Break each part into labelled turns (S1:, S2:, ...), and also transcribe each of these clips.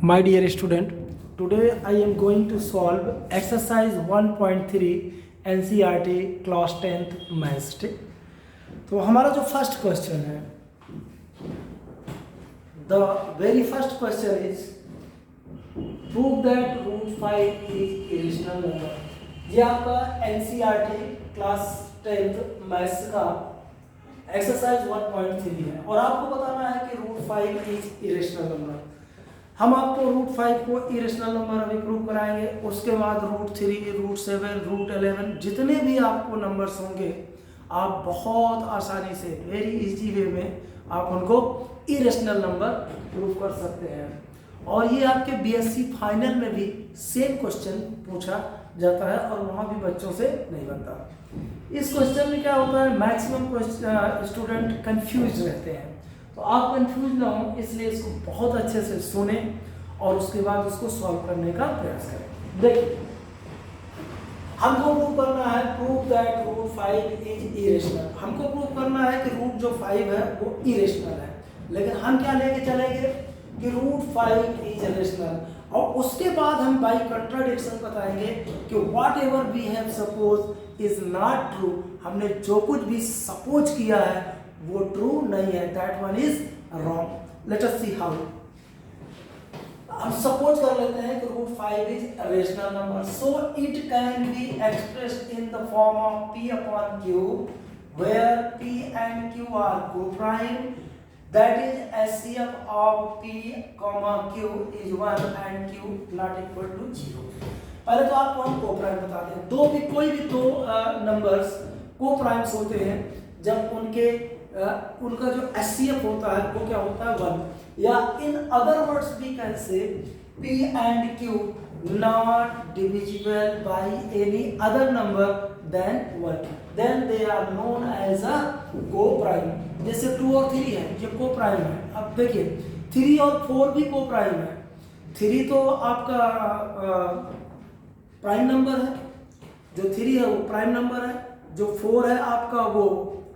S1: My dear student, today I am going to solve exercise 1.3 NCERT class 10th maths. तो हमारा जो first question है, the very first question is prove that root 5 is irrational number. ये आपका NCERT class 10th maths का exercise 1.3 है और आपको बताना है कि रूट 5 इज इरेशनल नंबर। हम आपको रूट 5 को इरेशनल नंबर अभी प्रूव कराएंगे, उसके बाद रूट 3, रूट 7, रूट 11 जितने भी आपको नंबर्स होंगे आप बहुत आसानी से वेरी इजी वे में आप उनको इरेशनल नंबर प्रूव कर सकते हैं। और ये आपके बीएससी फाइनल में भी सेम क्वेश्चन पूछा जाता है और वहाँ भी बच्चों से नहीं बनता। इस क्वेश्चन में क्या होता है, मैक्सिमम स्टूडेंट कंफ्यूज रहते हैं, तो आप कंफ्यूज ना हो इसलिए इसको बहुत अच्छे से सुने और उसके बाद उसको सॉल्व करने का प्रयास करें। देखिए, हमको प्रूव करना है prove that root 5 is irrational. हमको प्रूव करना है कि रूट जो 5 है वो इरेशनल है, लेकिन हम क्या लेके चलेंगे कि रूट 5 इज इरेशनल और उसके बाद हम बाय कंट्राडिक्शन बताएंगे कि whatever we have suppose is not true. हमने जो कुछ भी सपोज किया है वो ट्रू नहीं है, that one is wrong. Let us see how. हम सपोज कर लेते हैं कि root 5 is rational number, so it can be expressed in the form of p upon q where p and q are co-prime, that is HCF of p q is 1 and q not equal to 0। पहले तो आपको हम co-prime बताते हैं। दो भी कोई भी दो नंबर्स को-प्राइम्स होते हैं जब उनका जो HCF होता है वो क्या होता है 1, या in other words we can say P and Q not divisible by any other number than 1, then they are known as a co-prime। जैसे 2 और 3 है, ये को-प्राइम है। अब देखिए 3 और 4 भी को-प्राइम है। 3 तो आपका प्राइम नंबर है, जो 3 है वो प्राइम नंबर है, जो 4 है आपका वो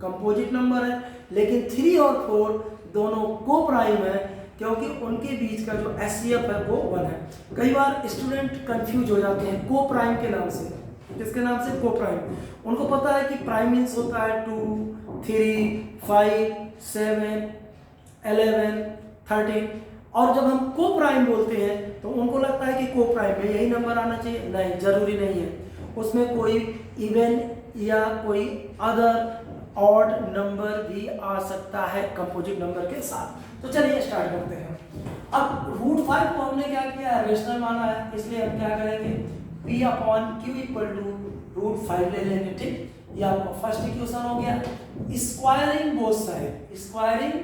S1: कंपोजिट नंबर है, लेकिन 3 और 4 दोनों को प्राइम है क्योंकि उनके बीच का जो HCF है वो 1 है। कई बार स्टूडेंट कंफ्यूज हो जाते हैं को प्राइम के नाम से। किसके नाम से? को प्राइम। उनको पता है कि प्राइम मीन्स होता है 2, 3, 5, 7, 11, 13, और जब हम को प्राइम बोलते हैं तो उनको लगता है कि को प्राइम में यही नंबर आना चाहिए। नहीं, जरूरी नहीं है, उसमें कोई इवन या कोई अदर ऑड नंबर भी आ सकता है कंपोजिट नंबर के साथ। तो चलिए स्टार्ट करते हैं। अब रूट 5 को हमने क्या किया है, रेशनल माना है, इसलिए हम क्या करेंगे p upon q equal to root 5 ले लेंगे। ठीक, ये आपका फर्स्ट इक्वेशन हो गया। Squaring both side, squaring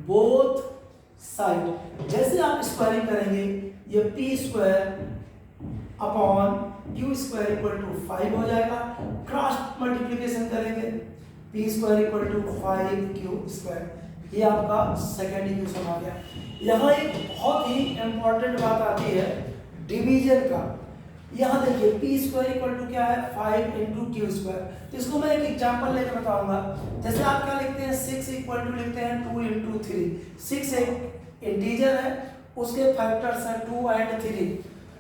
S1: both side, जैसे आप स्क्वायरिंग करेंगे ये p square upon q square equal to 5 हो जाएगा। क्रॉस मल्टीप्लिकेशन करेंगे p square equal to 5q square, ये आपका सेकंड इक्वेशन आ गया। यहाँ एक बहुत ही इंपॉर्टेंट बात आती है डिवीजन का। यहाँ देखिए p स्क्वायर इक्वल टू क्या है 5 इंटू q स्क्वायर। तो इसको मैं एक एग्जांपल लेकर बताऊंगा। जैसे आप क्या लिखते हैं 6 इक्वल टू लिखते हैं 2 इंटू 3। 6 एक इंटीजर है, उसके फैक्टर्स हैं 2 एंड 3।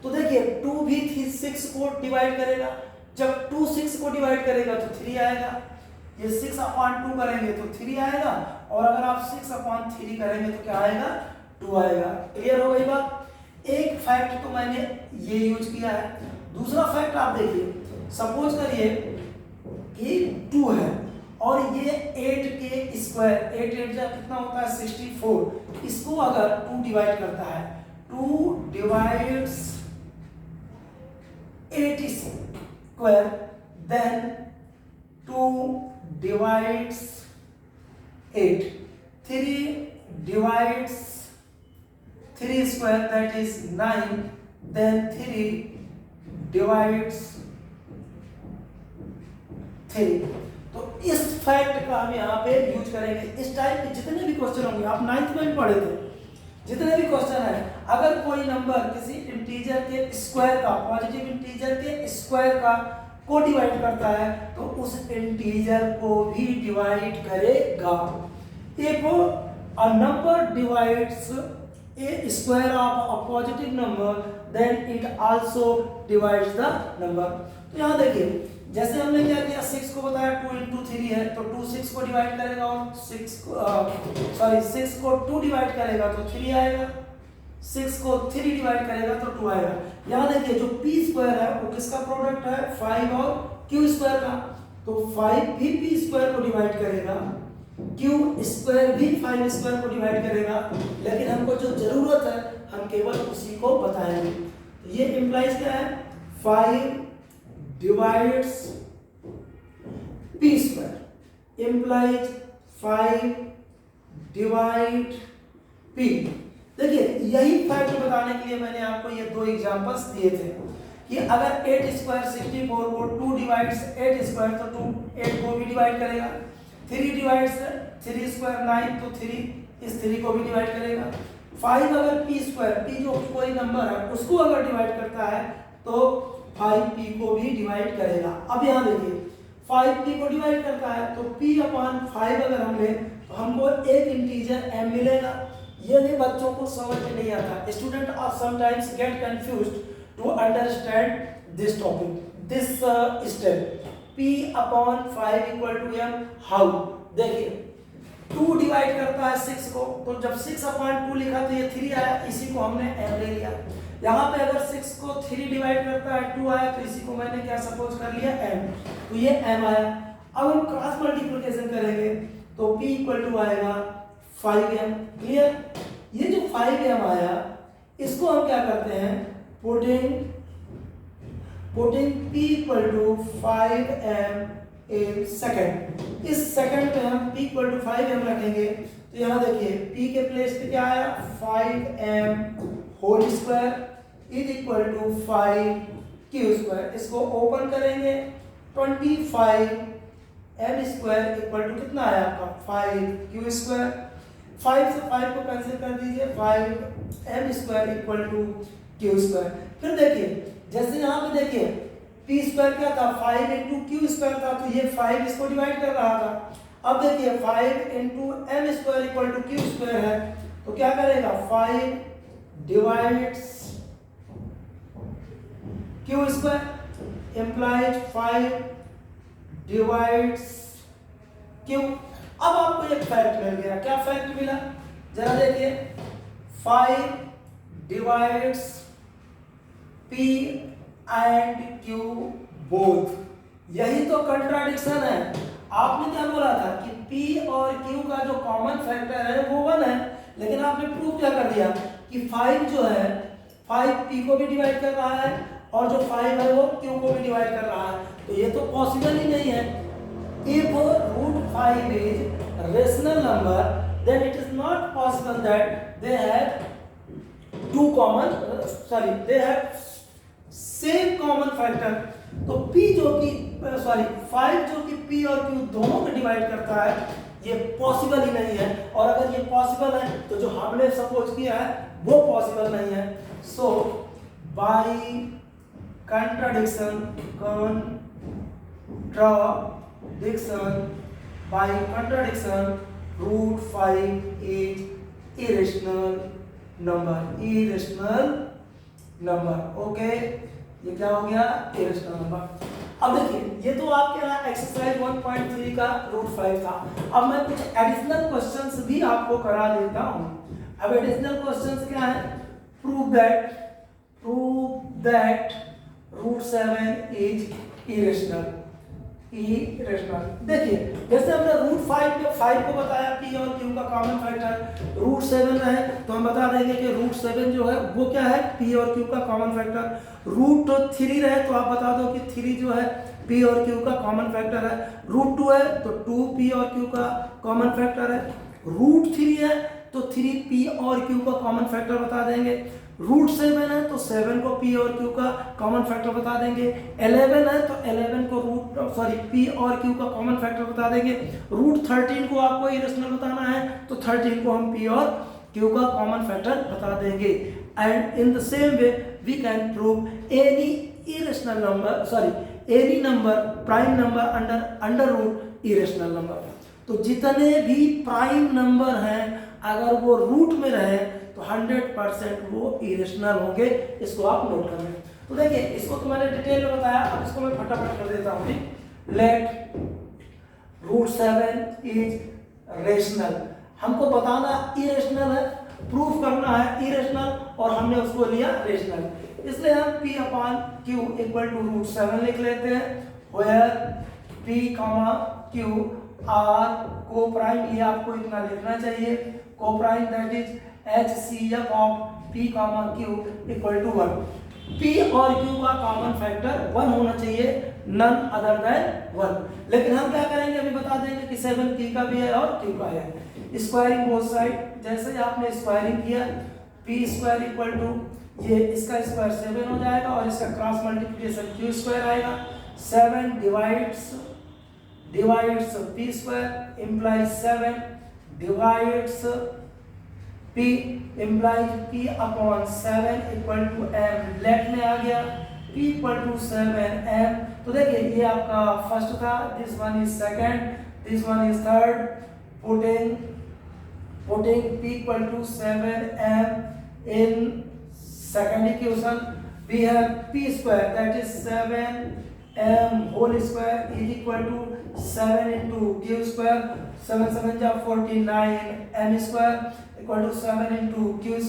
S1: तो देखिए 2 भी 6 को डिवाइड करेगा, जब 2 6 को डिवाइड करेगा तो 3 आएगा। ये 6 अपॉन 2 करेंगे तो 3 आएगा, और अगर आप 6 अपॉन 3 करेंगे तो क्या आएगा 2 आएगा। क्लियर हो गई बात? एक फैक्ट तो मैंने ये यूज किया है। दूसरा फैक्ट आप देखिए, सपोज करिए कि 2 है और ये 8 के स्क्वायर, 8 8 जब कितना होता है 64, इसको अगर 2 डिवाइड करता है, 2 divides 8 square, then 2 divides 8, 3 divides 3 square, that is 9, then 3 divides 3। तो इस फैक्ट का हम यहाँ पे यूज करेंगे। इस टाइप के जितने भी क्वेश्चन होंगे, आप 9th में पढ़े थे, जितने भी क्वेश्चन है, अगर कोई नंबर किसी इंटीजर के स्क्वायर का, पॉजिटिव इंटीजर के स्क्वायर का को डिवाइड करता है तो उस इंटीजर को भी डिवाइड करेगा। एक a number divides a square of a positive number, then it also divides the number. तो यहाँ देखिए जैसे हमने क्या किया, 6 को बताया 2 into 3 है, तो 2 6 को डिवाइड करेगा और 6 को 2 डिवाइड करेगा तो 3 आएगा, 6 को 3 डिवाइड करेगा तो 2 आएगा। यहाँ देखिए जो p स्क्वायर है वो किसका प्रोडक्ट है, 5 और q स्क्वायर का, तो 5 भी p स्क्वायर को डिवाइड करेगा, q स्क्वायर भी 5 स्क्वायर को डिवाइड करेगा, लेकिन हमको जो जरूरत है हम केवल उसी को बताएंगे। तो ये इंप्लाइज क्या है, 5 divides p square implies 5 divide p। देखिए यही फैक्ट बताने के लिए मैंने आपको ये दो एग्जांपल्स दिए थे कि अगर 8 स्क्वायर 64 को 2 डिवाइड्स 8 स्क्वायर तो 2 8 को भी डिवाइड करेगा, 3 डिवाइड्स 3 स्क्वायर 9 तो 3 इस 3 को भी डिवाइड करेगा, 5 अगर p स्क्वायर p जो कोई नंबर है उसको अगर डिवाइड करता है तो 5p को भी डिवाइड करेगा। अब यहाँ देखिए 5p को डिवाइड करता है तो p अपॉन 5 अगर हम लें तो हमको एक इंटीजर m मिलेगा। ये भी बच्चों को समझ में नहीं आता, student are sometimes get confused to understand this topic, this step p upon 5 equal to m। How, देखिए 2 डिवाइड करता है 6 को, तो जब 6 अपॉन 2 लिखा तो ये 3 आया, इसी को हमने m ले लिया। यहाँ पे अगर 6 को 3 डिवाइड करता है 2 आया, तो इसी को मैंने क्या सपोज कर लिया m, तो ये m आया। अब हम क्रॉस मल्टीप्लिकेशन करेंगे तो p इक्वल टू आएगा 5m। क्लियर, ये जो 5m आया इसको हम क्या करते हैं, putting p equal to 5m in second, इस सेकंड में हम p इक्वल टू 5m रखेंगे तो यहाँ देखिए p के प्लेस पे क्या आया, 5m whole square is equal to 5q square. इसको ओपन करेंगे 25m स्क्वायर इक्वल टू कितना आया आपका 5q स्क्वायर। 5 से 5 को कैंसिल कर दीजिए, 5m square equal to q square. फिर देखिए जैसे यहाँ पे देखिए p स्क्वायर क्या था, 5 इंटू q स्क्वायर था, तो ये 5 इसको डिवाइड कर रहा था। अब देखिए 5 into m square equal to q square है, तो क्या करेगा 5 divides q square implies 5 divides q। अब आपको एक फैक्ट मिल गया, क्या फैक्ट मिला, जरा देखिए 5 divides p and q both, यही तो कंट्राडिक्शन है। आपने क्या बोला था कि p और q का जो कॉमन फैक्टर है वो 1 है, लेकिन आपने प्रूव क्या कर दिया कि 5 जो है 5 p को भी डिवाइड कर रहा है और जो 5 है वो q को भी डिवाइड कर रहा है, तो ये तो पॉसिबल ही नहीं है। If √5 is rational number, then it is not possible that they have they have same common factor। तो p जो कि 5 जो कि p और q दोनों को डिवाइड करता है, ये पॉसिबल ही नहीं है। और अगर ये पॉसिबल है तो जो हमने सपोज किया है वो पॉसिबल नहीं है। So by contradiction √5 is irrational number। Okay, ये क्या हो गया, irrational number। अब देखिए ये तो आपके यहाँ एक्सरसाइज 1.3 का √5 था। अब मैं कुछ एडिशनल क्वेश्चंस भी आपको करा देता हूँ। अब एडिशनल क्वेश्चंस क्या है, प्रूव दैट √7 इज irrational। देखिए जैसे हमने √5 को बताया p और q का कॉमन फैक्टर, √7 है तो हम बता देंगे कि √7 जो है वो क्या है, p और q का कॉमन फैक्टर। √3 रहे तो आप बता दो कि 3 जो है p और q का कॉमन फैक्टर है। √2 है तो 2p और q का कॉमन फैक्टर है। √3 है तो 3p और q का कॉमन फैक्टर बता देंगे। √7 है तो 7 को p और q का कॉमन फैक्टर बता देंगे। 11 है तो 11 को p और q का कॉमन फैक्टर बता देंगे। √13 को आपको इरेशनल बताना है तो 13 को हम p और q का कॉमन फैक्टर बता देंगे। And in the same way we can prove any number prime number under root irrational number. तो जितने भी प्राइम नंबर हैं अगर वो रूट में रहे तो 100% वो इरेशनल होंगे। इसको आप नोट कर लें। तो देखिए इसको तो मैंने डिटेल में बताया, अब इसको मैं फटाफट कर देता हूँ। Let √7 is rational. हमको बताना इरेशनल है, प्रूफ करना है इरेशनल, और हमने उसको लिया रेशनल, इसलिए हम P/Q इक्वल टू √7 लिख लेते हैं। Where P, Q are coprime, ये आपको इतना लिखना चाहिए, coprime that is HCF of P, Q equal to 1। P और Q का कॉमन फैक्टर 1 होना चाहिए, नन अदर देन 1। लेकिन हम क्या करेंगे, अभी बता देंगे कि 7 P का भी है और Q का है। स्क्वायरिंग बोथ साइड, जैसे ही आपने स्क्वायरिंग किया P² इक्वल टू ये इसका स्क्वायर 7 हो जाएगा और इसका क्रॉस मल्टीप्लिकेशन Q² आएगा। 7 divides P² implies 7 divides P implies P/7 equal to M। Let में आ गया P इक्वल टू 7M। तो देखिए ये आपका फर्स्ट था, this one is second, this one is third. putting P equal to 7M in second equation, we have P² that is 7M whole square is equal to 7 into Q², 7 7 जा 49, M² equal to 7 into Q²,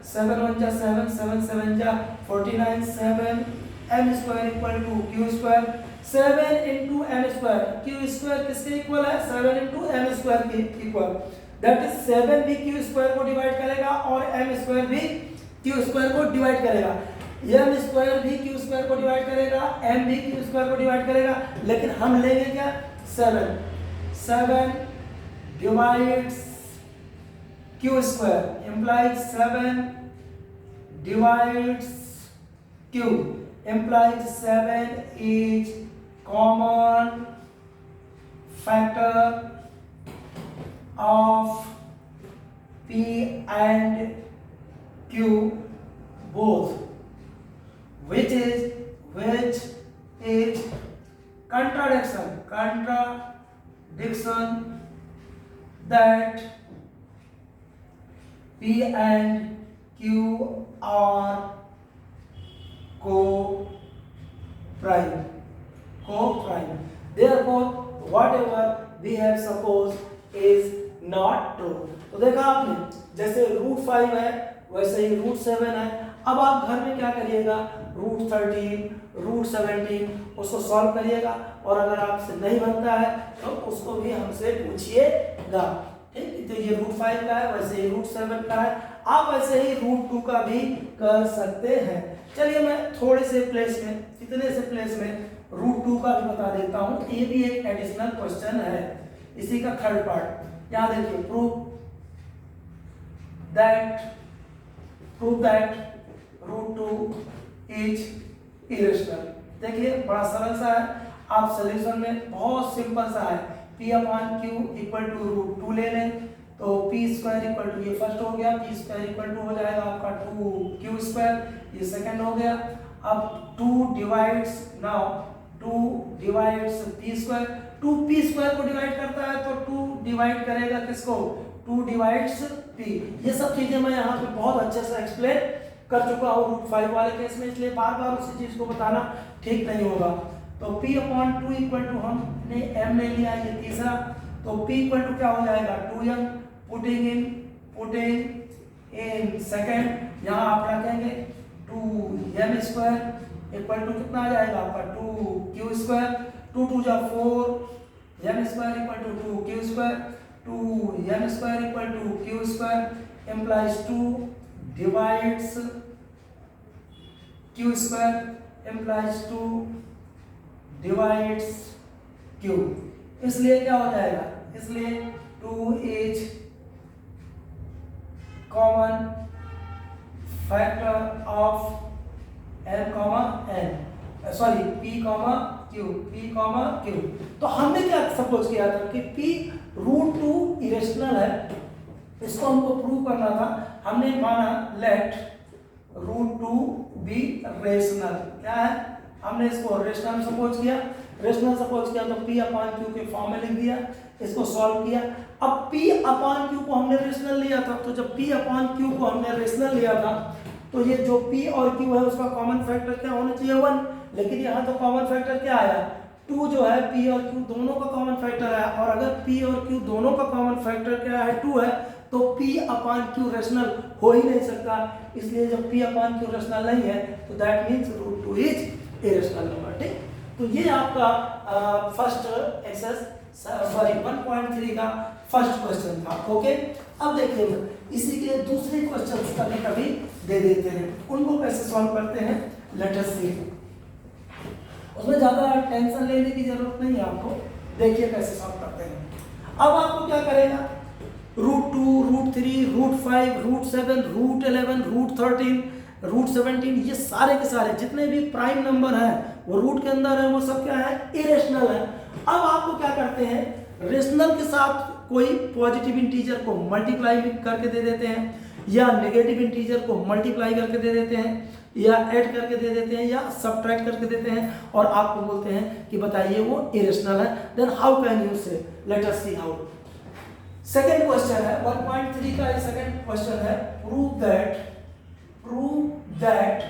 S1: 7 1 जा 7, 7 7 जा 49, 7 M² equal to Q², 7 into M², Q² किसके equal है, 7 into M² के equal, that is 7 भी Q² को divide करेगा और M² भी Q² को डिवाइड करेगा, M² भी Q² को डिवाइड करेगा, M भी Q² को डिवाइड करेगा। लेकिन हम लेंगे क्या, 7 divides Q² implies 7 divides Q implies 7 is common factor of P and Q both, which is contradiction that P and Q are co-prime. Therefore, whatever we have supposed is not true. तो देखा आपने, जैसे √5 है वैसे ही √7 है। अब आप घर में क्या करिएगा, √13, √17 उसको सॉल्व करिएगा, और अगर आपसे नहीं बनता है तो उसको भी हमसे पूछिएगा। ठीक, तो ये √5 का है वैसे ही √7 का है, आप वैसे ही √2 का भी कर सकते हैं। चलिए मैं थोड़े से प्लेस में, इतने से प्लेस में √2 का भी बता देता हूँ। ये भी एक एडिशनल क्वेश्चन है, इसी का थर्ड पार्ट। यहाँ देखिए, प्रूव दैट √2 इज इरेशनल। देखिए बड़ा सरल सा है, आप सॉल्यूशन में बहुत सिंपल सा है, P/Q इक्वल टू √2 ले लें तो P² इक्वल टू, ये फर्स्ट हो गया, P² इक्वल टू हो जाएगा आपका 2Q², ये सेकंड हो गया। अब 2 डिवाइड्स P², 2 P² को डिवाइड करता है तो 2 डिवाइड करेगा किसको, 2 डिवाइड्स P। ये सब चीजें मैं यहाँ पे बहुत अच्छे से एक्सप्लेन कर चुका हूँ √5 वाले केस में, इसलिए बार बार उसी चीज को बताना ठीक नहीं होगा। तो P/2 इक्वल टू, हमने M ले लिया, ये तीसरा, तो P इक्वल टू क्या हो जाएगा, 2M। पुटिंग इन सेकंड, यहाँ आप रखेंगे 2M² इक्वल टू कितना आ जाएगा आपका, 2Q², 2 2 जा 4, M² equal to 2Q², 2M² equal to Q² implies 2 divides Q² implies 2 divides Q। इसलिए क्या हो जाएगा, इसलिए 2 is common factor of P, Q। तो हमने क्या सपोज किया था कि P√2 इरेशनल है, इसको हमको प्रूव करना था। हमने माना लेट √2 बी रेशनल, क्या है, हमने इसको रेशनल सपोज किया। रेशनल सपोज किया तो p अपान क्यू के फॉर्म में लिख दिया, इसको सॉल्व किया। अब p अपान क्यू को हमने रेशनल लिया था, तो जब p अपान क्यू को हमने रेशनल लिया था तो ये जो p और q है उसका कॉमन फैक्टर क्या होना चाहिए 1, लेकिन यहाँ तो कॉमन फैक्टर क्या आया 2 जो है, p और q दोनों का कॉमन फैक्टर है, और अगर p और q दोनों का कॉमन फैक्टर क्या है 2 है तो p अपान q रेशनल हो ही नहीं सकता, इसलिए जब p अपान q रेशनल नहीं है तो that means √2 is irrational number. ठीक, तो ये आपका फर्स्ट एक्सरसाइज 1.3 का फर्स्ट क्वेश्चन था। ओके, अब देखिए इसी के दूसरे क्वेश्चन कभी कभी दे देते हैं, उनको कैसे सॉल्व करते हैं लेट अस सी। उसमें ज्यादा टेंशन लेने की जरूरत नहीं है आपको, देखिए कैसे सॉल्व करते हैं। अब आपको क्या करेगा, √2, √3, √5, √7, √11, √13, √17 ये सारे के सारे जितने भी प्राइम नंबर हैं वो रूट के अंदर है, वो सब क्या है इरेशनल है। अब आपको क्या करते हैं, रेशनल के साथ कोई पॉजिटिव इंटीजर को मल्टीप्लाई करके दे देते हैं, या नेगेटिव इंटीजर को मल्टीप्लाई करके दे देते हैं, या ऐड करके दे देते हैं, या सब्ट्रैक्ट करके देते हैं, और आपको बोलते हैं कि बताइए वो इरेशनल है। देन हाउ कैन यू से, late us see how. Second question है 1.3 का सेकंड क्वेश्चन है, प्रूव दैट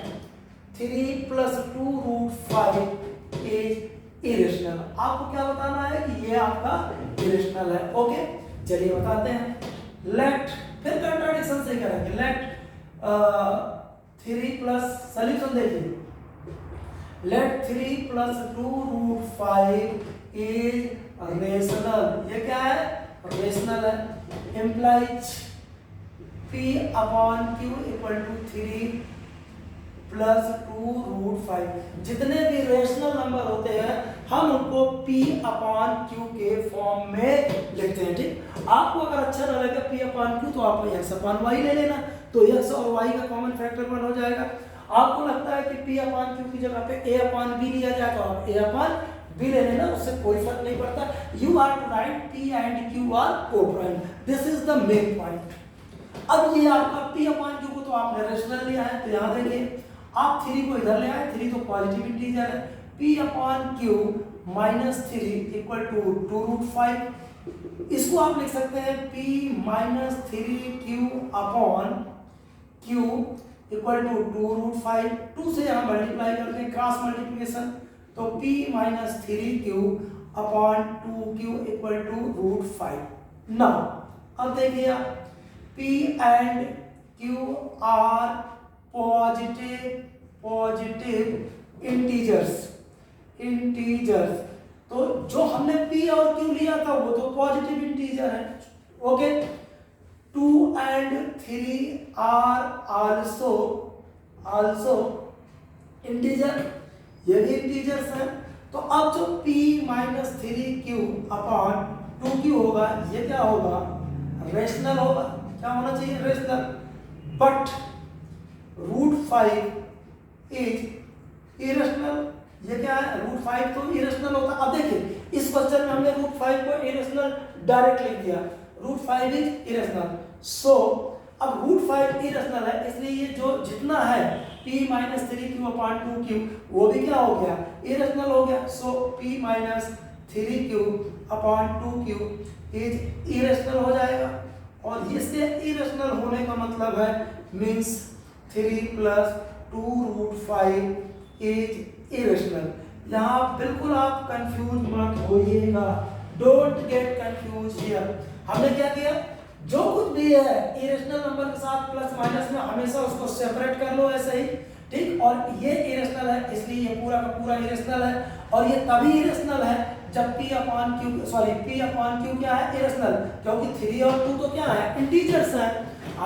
S1: 3 + 2√5 इज इरेशनल। आपको क्या बताना है कि ये आपका इरेशनल है। ओके, चलिए बताते हैं। लेट, फिर कंट्राडिक्शन से करेंगे, लेट 3 प्लस सॉल्यूशन देखिए, लेट 3 + 2√5 इज रेशनल। ये क्या है, रेशनल है, implies p upon q equal to 3 + 2√5। जितने भी रेशनल नंबर होते हैं हम उनको p अपान q के फॉर्म में लिखते हैं। ठीक, आपको अगर अच्छा ना लगे p अपान q तो आप x अपान y ले लेना, तो x और y का कॉमन फैक्टर 1 हो जाएगा। आपको लगता है कि p अपान q की जगह पे a अपान b लिया जाए तो आप a अपान b ले लेना, उससे कोई फर्क नहीं पड़ता। You are to write p and q are coprime, this is the main point. अब ये आपका p अपान q को तो आपने रेशनल लिया है, तो यहाँ देखिए आप 3 को इधर ले आए, 3 तो पॉजिटिव इंटीजर है, p upon q -3 equal to 2√5। इसको आप लिख सकते हैं p -3q upon q equal to 2√5। 2 से यहाँ मल्टीप्लाई करते हैं, क्रॉस मल्टीप्लिकेशन, तो p -3q upon 2q equal to √5। Now अब देखिए आप p and q are positive integers, तो जो हमने p और q लिया था वो तो पॉजिटिव इंटीजर है। Okay, 2 and 3 are also integer, ये भी इंटीजर्स हैं। तो अब जो p -3q अपान 2q होगा, ये क्या होगा, रेशनल होगा। क्या होना चाहिए, रेशनल। बट √5 इज इरेशनल, ये क्या है, √5 तो इरेशनल होता। अब देखिए इस क्वेश्चन में हमने √5 को इरेशनल डायरेक्ट लिख दिया, √5 इज इरेशनल। सो अब √5 इरेशनल है, इसलिए ये जो जितना है p -3q अपान 2q वो भी क्या हो गया, इरेशनल हो गया। सो p -3q upon 2q is irrational हो जाएगा, और इससे इरेशनल होने का मतलब है मींस 3 + 2√5 इज इरेशनल। यहाँ बिल्कुल आप कंफ्यूज मत होइएगा, डोंट गेट कंफ्यूज हियर। हमने क्या किया, जो कुछ भी है इरेशनल नंबर के साथ प्लस माइनस में हमेशा उसको सेपरेट कर लो ऐसे ही। ठीक, और ये इरेशनल है इसलिए ये पूरा का पूरा इरेशनल है, और ये तभी इरेशनल है जब p अपान q क्या है, इरेशनल, क्योंकि 3 और 2 तो क्या है, इंटीजर्स हैं।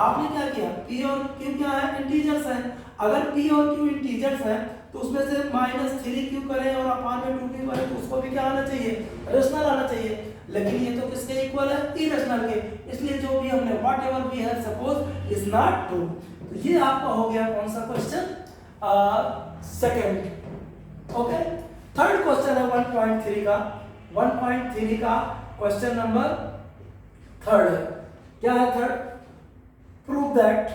S1: आपने क्या किया, p और q क्या है, इंटीजर्स हैं। अगर p और q इंटीजर्स हैं तो उसमें से -3q करें और अपान में 2q करें तो उसको भी क्या आना चाहिए, रेशनल आना चाहिए। लेकिन ये तो किसके इक्वल है, इरेशनल के, इसलिए जो भी हमने whatever we have suppose is not true. तो ये आपका हो गया कौन सा question, second. Okay, third question है 1.3 का। 1.3 का क्वेश्चन नंबर थर्ड है, क्या है third, prove that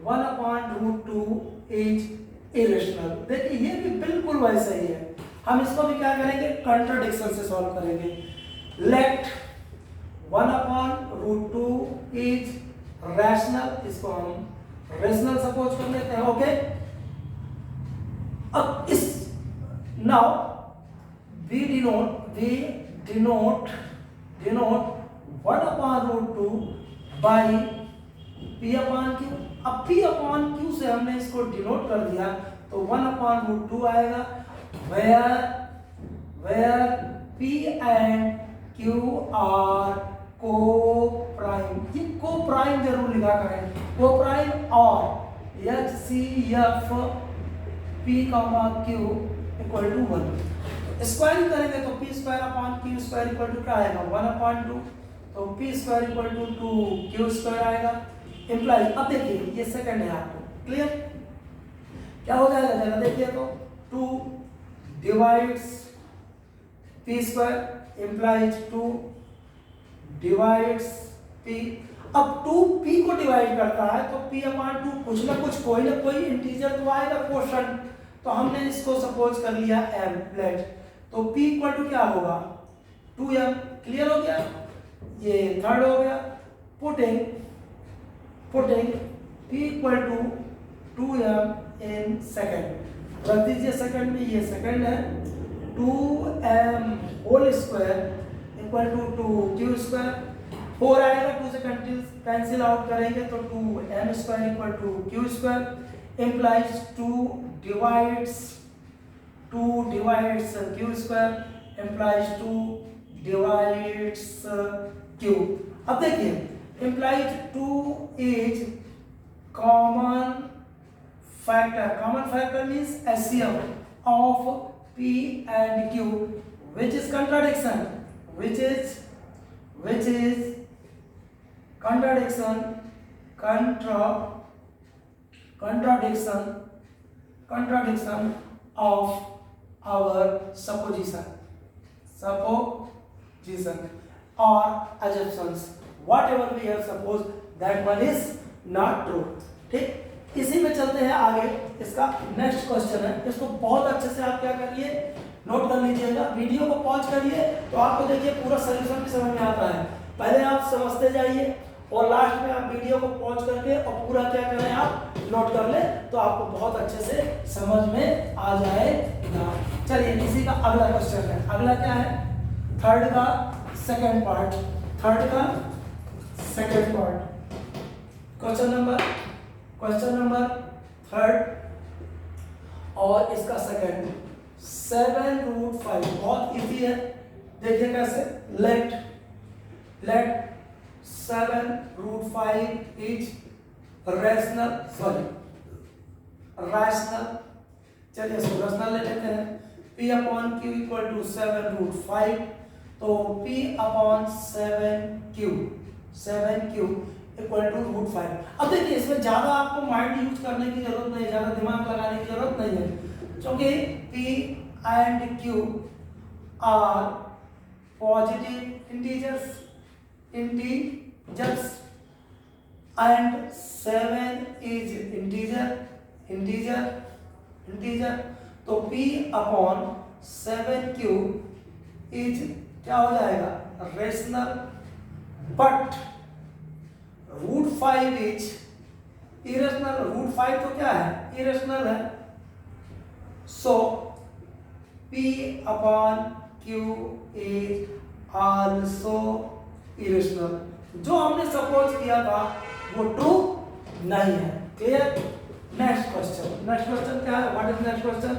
S1: 1/√2 is irrational. देखिए ये भी बिल्कुल वैसा ही है, हम इसको भी क्या करेंगे, कंट्राडिक्शन से सॉल्व करेंगे। लेट 1/√2 इज रैशनल, इसको हम रेशनल सपोज कर लेते हैं। ओके, अब इस now we denote 1/√2 by P/Q। अब P/Q से हमने इसको डिनोट कर दिया तो 1/√2 आएगा, where P and Q are coprime. ये को प्राइम जरूर लिखा करें, को प्राइम, और HCF P/Q equal to 1। Squaring करेंगे तो P²/Q² इक्वल टू क्या आएगा, 1/2, तो P² इक्वल टू 2Q² आएगा। इम्प्लाई, अब देखिए ये सेकंड है आपको क्लियर, क्या हो जाएगा जरा देखिए तो 2 divides P² implies 2 divides P। अब 2P को डिवाइड करता है तो P/2 कुछ ना कुछ कोई ना कोई इंटीजर तो आएगा क्वोशंट, तो हमने इसको सपोज कर लिया m लेट, तो P इक्वल टू क्या होगा 2m। क्लियर हो गया, ये थर्ड हो गया। Putting P equal to 2m in second, रख दीजिए सेकेंड में, ये सेकेंड है, 2m whole square equal to 2Q², 4 आएगा, 2 से कैंसिल आउट करेंगे तो 2m² equal to Q², implies 2 divides Q² implies 2 divides Q। अब देखिए implies 2 is common factor means HCF of P and Q, which is contradiction, which is contradiction of our supposition or assumptions, whatever we have supposed that one is not true। ठीक, इसी में चलते हैं आगे। इसका next question है, इसको बहुत अच्छे से आप क्या करिए, नोट कर लीजिएगा, वीडियो को पॉज करिए तो आपको देखिए पूरा सॉल्यूशन भी समझ में आता है। पहले आप समझते जाइए और लास्ट में आप वीडियो को पॉज करके और पूरा क्या करें आप नोट कर ले, तो आपको बहुत अच्छे से समझ में आ जाएगा। चलिए इसी का अगला क्वेश्चन है, अगला क्या है, थर्ड का second part, question number third और इसका सेकंड, 7√5 बहुत इजी है। देखिए कैसे, लेट 7√5 इज रैशनल, चलिए इसको रैशनल ले लेते हैं। P/Q इक्वल टू 7√5, तो P/7Q इक्वल टू √5। अब देखिए इसमें ज्यादा आपको माइंड यूज करने की जरूरत नहीं है, ज्यादा दिमाग लगाने की जरूरत नहीं है, क्योंकि P and Q are positive integers and 7 is integer, तो P/7Q इज क्या हो जाएगा, रेशनल, बट √5 इज इरेशनल। √5 तो क्या है, इरेशनल है, सो P/Q इज आल्सो इरेशनल। जो हमने सपोज किया था वो ट्रू नहीं है। क्लियर, नेक्स्ट क्वेश्चन क्या है, what is next question,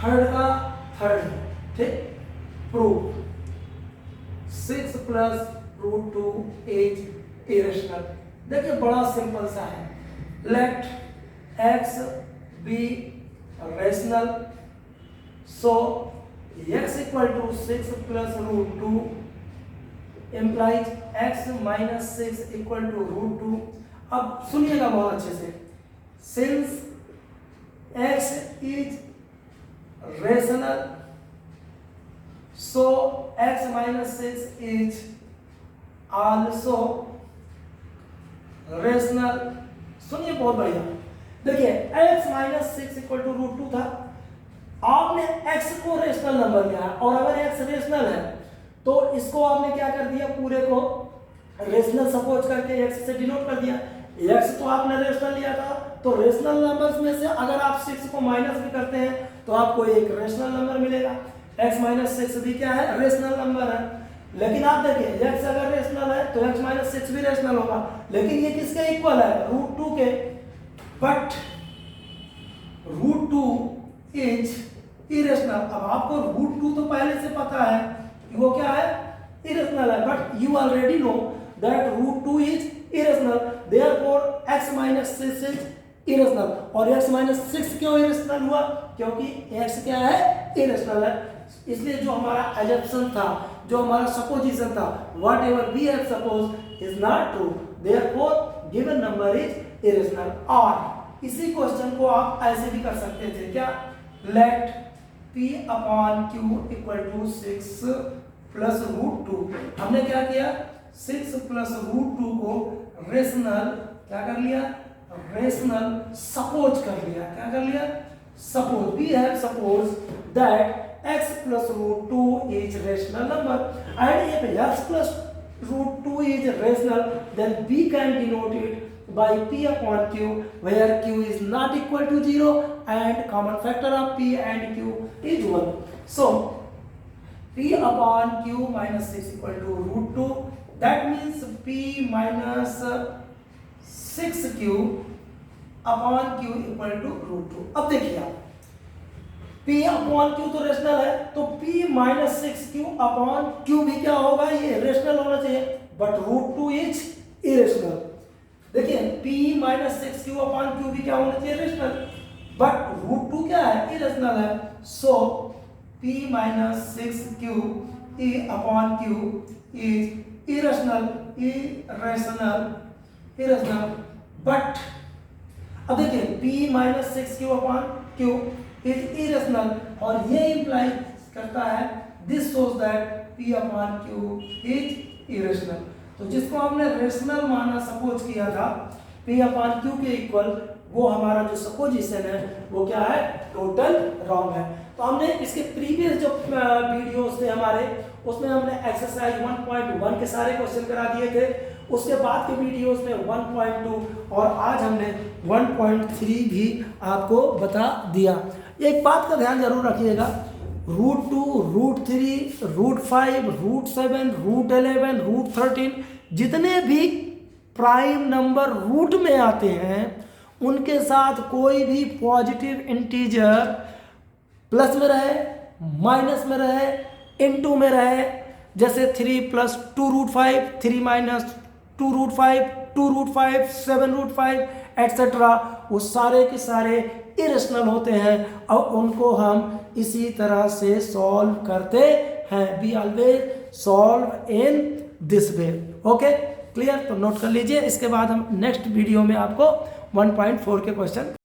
S1: third ठीक, प्रूव 6 + √2 इज इरेशनल। देखिए बड़ा सिंपल सा है, let x be rational, so x equal to 6 + √2 implies x - 6 equal to √2। अब सुनिएगा बहुत अच्छे से, since x is rational, so x - 6 is also rational। सुनिए बहुत बढ़िया, देखिए x minus 6 equal to root 2 था, आपने x को रेशनल नंबर लिया और अगर x रेशनल है तो इसको आपने क्या कर दिया, पूरे को रेशनल सपोज करके x से डिनोट कर दिया। x तो आपने रेशनल लिया था, तो रेशनल नंबर्स में से अगर आप 6 को माइनस भी करते हैं तो आपको एक रेशनल नंबर मिलेगा। x माइनस 6 भी क्या है, रेशनल नंबर है। लेकिन आप देखिए x अगर रेशनल है तो x माइनस 6 भी रेशनल होगा, लेकिन ये किसके इक्वल है, रूट 2 के। But root 2 is irrational. अब आपको रूट 2 तो पहले से पता है कि वो क्या है, इरेशनल है, but you already know that root 2 is irrational, therefore x minus 6 is irrational. और x माइनस 6 क्यों इरेशनल हुआ, क्योंकि x क्या है, इरेशनल है। इसलिए जो हमारा एजम्पशन था, जो हमारा सपोजिशन था, whatever we have suppose is not true, therefore given number is irrational. और इसी क्वेश्चन को आप ऐसे भी कर सकते थे, क्या, let p upon q equal to 6 plus root 2। हमने क्या किया, 6 प्लस रूट 2 को रेशनल क्या कर लिया, रेशनल सपोज कर लिया। क्या कर लिया, suppose, we have suppose that x plus root 2 is rational number, and if x plus root 2 is rational, then we can denote it by p upon q, where q is not equal to 0 and common factor of p and q is 1. So p upon q minus 6 equal to root 2, that means p minus 6q upon q equal to root 2. अब देखिए आप, P upon Q तो rational है, तो P minus 6Q upon Q भी क्या होगा, ये रेशनल होना चाहिए, बट रूट 2 इज इरेशनल। देखिए P minus 6Q upon Q भी क्या होना चाहिए, रेशनल, बट रूट 2 क्या है, इरेशनल है। सो P minus 6Q upon Q is irrational, irrational. But अब देखिए P minus 6Q upon Q is irrational, और ये इंप्लाई करता है, this shows that P upon Q is irrational. तो जिसको हमने रेशनल माना, सपोज किया था P अपॉन Q के इक्वल, वो हमारा जो सपोजिशन है वो क्या है, टोटल रॉन्ग है। तो हमने इसके प्रीवियस जो वीडियोस थे हमारे, उसमें हमने एक्सरसाइज 1.1 के सारे क्वेश्चन करा दिए थे। उसके बाद के वीडियोस में 1.2 और आज हमने 1.3 भी आपको बता दिया। एक बात का ध्यान जरूर रखिएगा, root 2, root 3, root 5, root 7, root 11, root 13 जितने भी प्राइम नंबर रूट में आते हैं, उनके साथ कोई भी पॉजिटिव इंटीजर प्लस में रहे, माइनस में रहे, इनटू में रहे, जैसे 3 plus 2 root 5, 3 minus 2 root 5, 2 root 5, 7 root 5 etcetera, वो सारे के सारे इरेशनल होते हैं और उनको हम इसी तरह से सॉल्व करते हैं। We always solve in this way. Okay, clear? तो नोट कर लीजिए। इसके बाद हम नेक्स्ट वीडियो में आपको 1.4 के क्वेश्चन